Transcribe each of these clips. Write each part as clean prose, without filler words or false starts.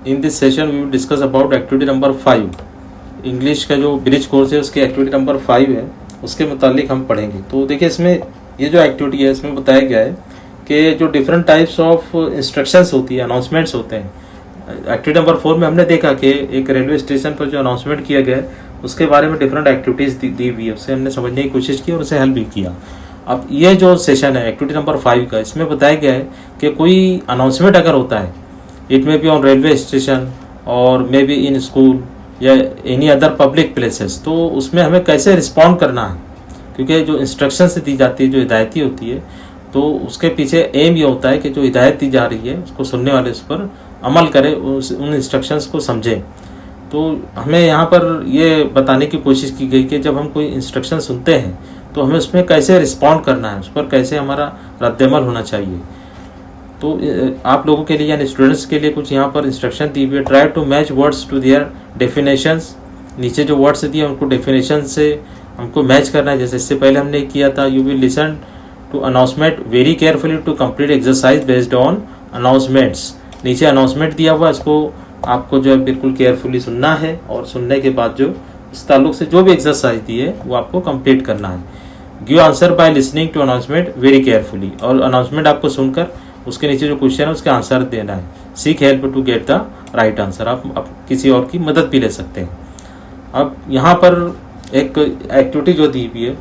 in this session we will discuss about activity number 5. English का जो bridge course है उसकी एक्टिविटी नंबर 5 है, उसके मुतालिक हम पढ़ेंगे। तो देखिए इसमें ये जो एक्टिविटी है इसमें बताया गया है कि जो डिफरेंट टाइप्स ऑफ इंस्ट्रक्शंस होती है, अनाउंसमेंट्स होते हैं। एक्टिविटी नंबर 4 में हमने देखा कि एक रेलवे स्टेशन पर जो अनाउंसमेंट किया गया है उसके बारे में डिफरेंट एक्टिविटीज़ दी हुई है, उससे हमने समझने की कोशिश की और उसे हल भी किया। अब ये जो सेशन है एक्टिविटी नंबर 5 का, इसमें बताया गया है कि कोई अनाउंसमेंट अगर होता है, it may be on railway station और मे बी इन स्कूल या एनी अदर पब्लिक प्लेसेस, तो उसमें हमें कैसे रिस्पॉन्ड करना है। क्योंकि जो इंस्ट्रक्शन से दी जाती है, जो हिदायती होती है, तो उसके पीछे एम ये होता है कि जो हिदायत दी जा रही है उसको सुनने वाले उस पर अमल करें, उन इंस्ट्रक्शंस को समझें। तो हमें यहाँ पर ये बताने की कोशिश की गई कि जब हम कोई इंस्ट्रक्शन सुनते हैं तो हमें उसमें कैसे रिस्पॉन्ड करना है, उस पर कैसे हमारा रद्दमल होना चाहिए। तो आप लोगों के लिए यानी स्टूडेंट्स के लिए कुछ यहाँ पर इंस्ट्रक्शन दी हुई है। Try to match words to their definitions. नीचे जो वर्ड्स दिए उनको डेफिनेशन से हमको मैच करना है, जैसे इससे पहले हमने किया था। You will listen to announcement very carefully to complete exercise based on announcements. नीचे अनाउंसमेंट दिया हुआ, इसको आपको जो है बिल्कुल केयरफुली सुनना है और सुनने के बाद जो इस ताल्लुक से जो भी एक्सरसाइज दी है वो आपको कंप्लीट करना है। Give answer by listening to announcement very carefully, और अनाउंसमेंट आपको सुनकर उसके नीचे जो क्वेश्चन है उसका आंसर देना है। Seek help to get the right answer, आप किसी और की मदद भी ले सकते हैं। अब यहाँ पर एक एक्टिविटी जो दी हुई है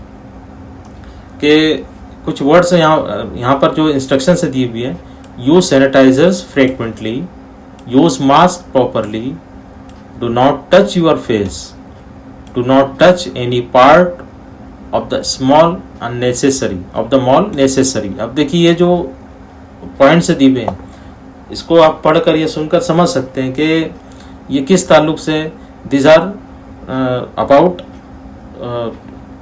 कि कुछ वर्ड्स यहाँ पर जो इंस्ट्रक्शन से दी हुई है। Use sanitisers frequently, use mask properly, do not touch your face, do not touch any part of the small unnecessary of the mall necessary. अब देखिए ये जो पॉइंट से दी हुए हैं इसको आप पढ़कर ये सुनकर समझ सकते हैं कि ये किस ताल्लुक से दिस आर अबाउट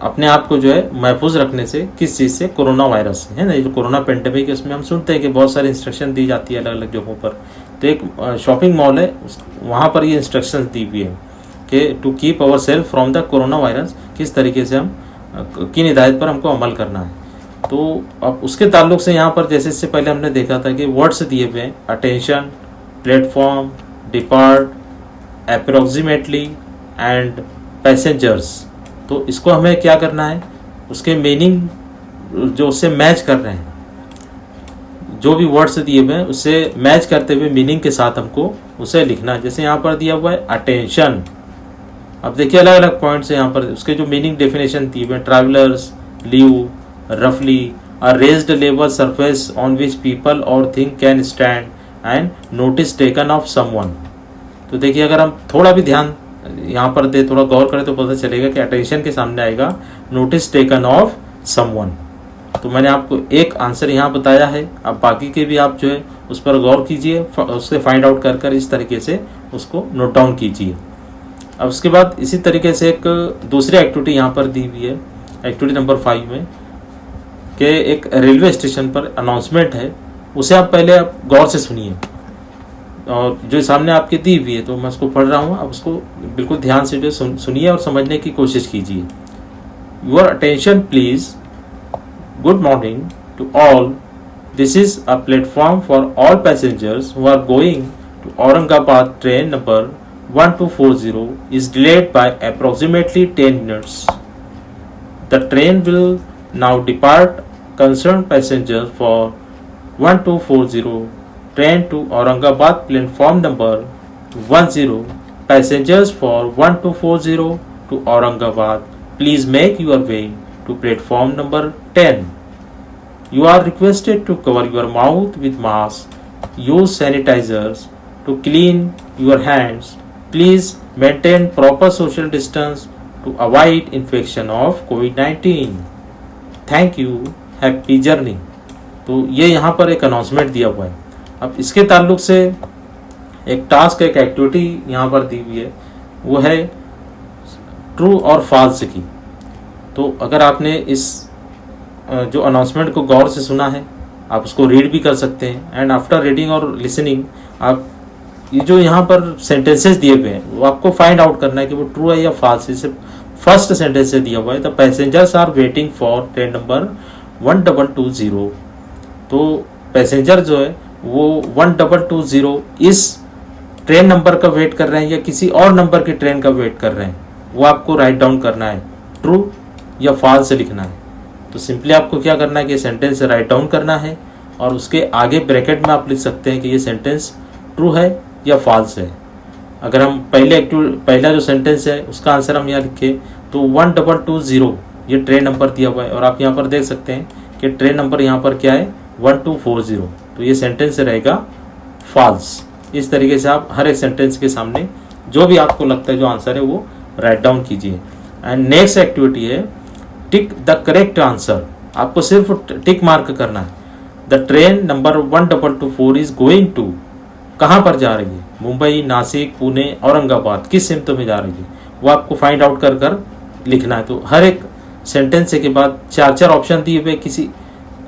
अपने आप को जो है महफूज रखने से, किस चीज़ से, कोरोना वायरस से, है ना। ये जो कोरोना पेंडेमिक है उसमें हम सुनते हैं कि बहुत सारी इंस्ट्रक्शन दी जाती है अलग अलग जगहों पर। तो एक शॉपिंग मॉल है, वहाँ पर ये इंस्ट्रक्शन दी हुई है कि to keep our self from the corona virus, किस तरीके से हम किन हिदायत पर हमको अमल करना है। तो अब उसके ताल्लुक से यहाँ पर जैसे इससे पहले हमने देखा था कि वर्ड्स दिए हुए हैं। Attention, platform, depart, approximately and passengers. तो इसको हमें क्या करना है, उसके मीनिंग जो उससे मैच कर रहे हैं, जो भी वर्ड्स दिए हुए हैं उससे मैच करते हुए मीनिंग के साथ हमको उसे लिखना है। जैसे यहाँ पर दिया हुआ है अटेंशन। अब देखिए अलग अलग पॉइंट्स हैं यहाँ पर, उसके जो मीनिंग डेफिनेशन दिए हुए हैं। Travellers leave roughly a raised level surface on which people or thing can stand and notice taken of someone। तो देखिए अगर हम थोड़ा भी ध्यान यहाँ पर दे, थोड़ा गौर करें तो पता चलेगा कि अटेंशन के सामने आएगा नोटिस टेकन ऑफ समवन। तो मैंने आपको एक आंसर यहाँ बताया है, अब बाकी के भी आप जो है उस पर गौर कीजिए, उससे फाइंड आउट कर इस तरीके से उसको नोट डाउन कीजिए। अब उसके बाद इसी तरीके से एक दूसरी एक्टिविटी यहाँ पर दी हुई है एक्टिविटी नंबर 5 में कि एक रेलवे स्टेशन पर अनाउंसमेंट है, उसे आप पहले आप गौर से सुनिए और जो सामने आपके दी हुई है, तो मैं उसको पढ़ रहा हूँ, आप उसको बिल्कुल ध्यान से जो सुनिए और समझने की कोशिश कीजिए। Your attention please. Good morning to all, this is a platform for all passengers who are going to Aurangabad. Train number 1240 is delayed by approximately 10 minutes. The train will now depart. Concerned passengers for 1240 train to Aurangabad platform number 10. Passengers for 1240 to Aurangabad, please make your way to platform number 10. You are requested to cover your mouth with mask. Use sanitizers to clean your hands. Please maintain proper social distance to avoid infection of COVID-19. Thank you, happy journey. तो ये यहाँ पर एक announcement दिया हुआ है। अब इसके ताल्लुक से एक टास्क, एक एक्टिविटी यहाँ पर दी हुई है, वो है ट्रू और फॉल्स की। तो अगर आपने इस जो अनाउंसमेंट को गौर से सुना है, आप उसको रीड भी कर सकते हैं, एंड आफ्टर रीडिंग और लिसनिंग आप ये जो यहाँ पर सेंटेंसेस दिए हुए हैं वो आपको फाइंड आउट करना है कि वो ट्रू है या फॉल्स है। फर्स्ट सेंटेंस से दिया हुआ है, the passengers are waiting for train number 1220। तो पैसेंजर जो है वो 1220 इस ट्रेन नंबर का वेट कर रहे हैं या किसी और नंबर की ट्रेन का वेट कर रहे हैं, वो आपको राइट डाउन करना है, ट्रू या फॉल्स लिखना है। तो सिंपली आपको क्या करना है कि सेंटेंस राइट डाउन करना है और उसके आगे ब्रैकेट में आप लिख सकते हैं कि ये सेंटेंस ट्रू है या फॉल्स है। अगर हम पहला जो सेंटेंस है उसका आंसर हम यहाँ लिखें तो 1220 ये ट्रेन नंबर दिया हुआ है और आप यहाँ पर देख सकते हैं कि ट्रेन नंबर यहाँ पर क्या है 1240, तो ये सेंटेंस रहेगा फॉल्स। इस तरीके से आप हर एक सेंटेंस के सामने जो भी आपको लगता है जो आंसर है वो राइट डाउन कीजिए। एंड नेक्स्ट एक्टिविटी है टिक द करेक्ट आंसर। आपको सिर्फ टिक मार्क करना है। The train number 1224 is going to, कहाँ पर जा रही है, मुंबई, नासिक, पुणे, औरंगाबाद, किस सिमतों में जा रही है, वो आपको फाइंड आउट कर कर लिखना है। तो हर एक सेंटेंस के बाद 4 ऑप्शन दिए हुए, किसी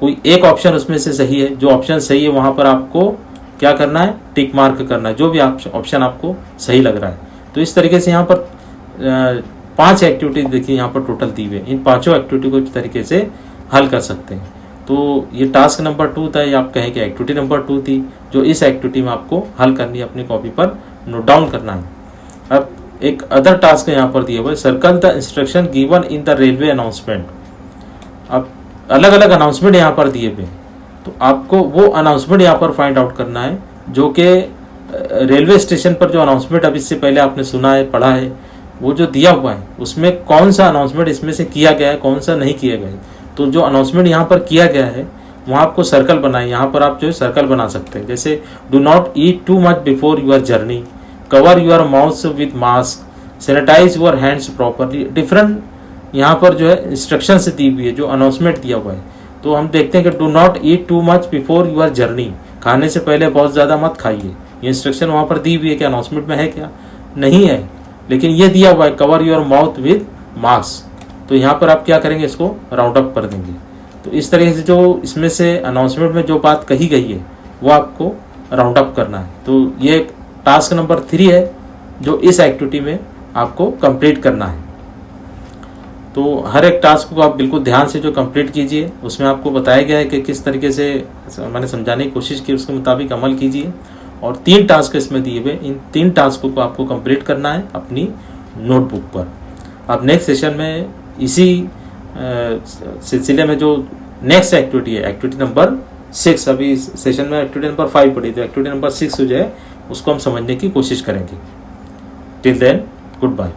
कोई एक ऑप्शन उसमें से सही है, जो ऑप्शन सही है वहाँ पर आपको क्या करना है, टिक मार्क करना है, जो भी ऑप्शन आपको सही लग रहा है। तो इस तरीके से यहाँ पर 5 एक्टिविटी देखिए यहाँ पर टोटल दी हुई है। इन 5 एक्टिविटी को इस तरीके से हल कर सकते हैं। तो ये टास्क नंबर 2 था, या आप कहें कि एक्टिविटी नंबर 2 थी, जो इस एक्टिविटी में आपको हल करनी है, अपनी कॉपी पर नोट डाउन करना है। अब एक अदर टास्क यहाँ पर दिया हुआ है, circle the instruction given in the railway announcement. अब अलग अलग अनाउंसमेंट यहाँ पर दिए हुए, तो आपको वो अनाउंसमेंट यहाँ पर फाइंड आउट करना है जो कि रेलवे स्टेशन पर जो अनाउंसमेंट अब इससे पहले आपने सुना है, पढ़ा है, वो जो दिया हुआ है उसमें कौन सा अनाउंसमेंट इसमें से किया गया है, कौन सा नहीं किया गया है। तो जो अनाउंसमेंट यहाँ पर किया गया है वहाँ आपको सर्कल बनाए, यहाँ पर आप जो है सर्कल बना सकते हैं। जैसे do not eat too much before your journey, cover your mouth with mask, sanitise your hands properly. Different यहाँ पर जो है इंस्ट्रक्शन से दी हुई है, जो अनाउंसमेंट दिया हुआ है। तो हम देखते हैं कि do not eat too much before your journey, खाने से पहले बहुत ज़्यादा मत खाइए। ये इंस्ट्रक्शन वहाँ पर दी हुई है कि अनाउंसमेंट में है क्या, नहीं है, लेकिन ये दिया हुआ है cover your mouth with mask. तो यहाँ पर आप क्या करेंगे, इसको राउंड अप कर देंगे। तो इस तरीके से जो इसमें से अनाउंसमेंट में जो बात कही गई है वो आपको राउंड अप करना है। तो ये टास्क नंबर 3 है जो इस एक्टिविटी में आपको कंप्लीट करना है। तो हर एक टास्क को आप बिल्कुल ध्यान से जो कंप्लीट कीजिए, उसमें आपको बताया गया है कि किस तरीके से मैंने समझाने की कोशिश की, उसके मुताबिक अमल कीजिए। और 3 टास्क इसमें दिए हुए, इन 3 टास्कों को आपको कंप्लीट करना है अपनी नोटबुक पर। अब नेक्स्ट सेशन में इसी सिलसिले में जो नेक्स्ट एक्टिविटी है, एक्टिविटी नंबर 6, अभी इस सेशन में एक्टिविटी नंबर 5 पढ़ी, तो एक्टिविटी नंबर 6 जो है उसको हम समझने की कोशिश करेंगे। Till then good bye.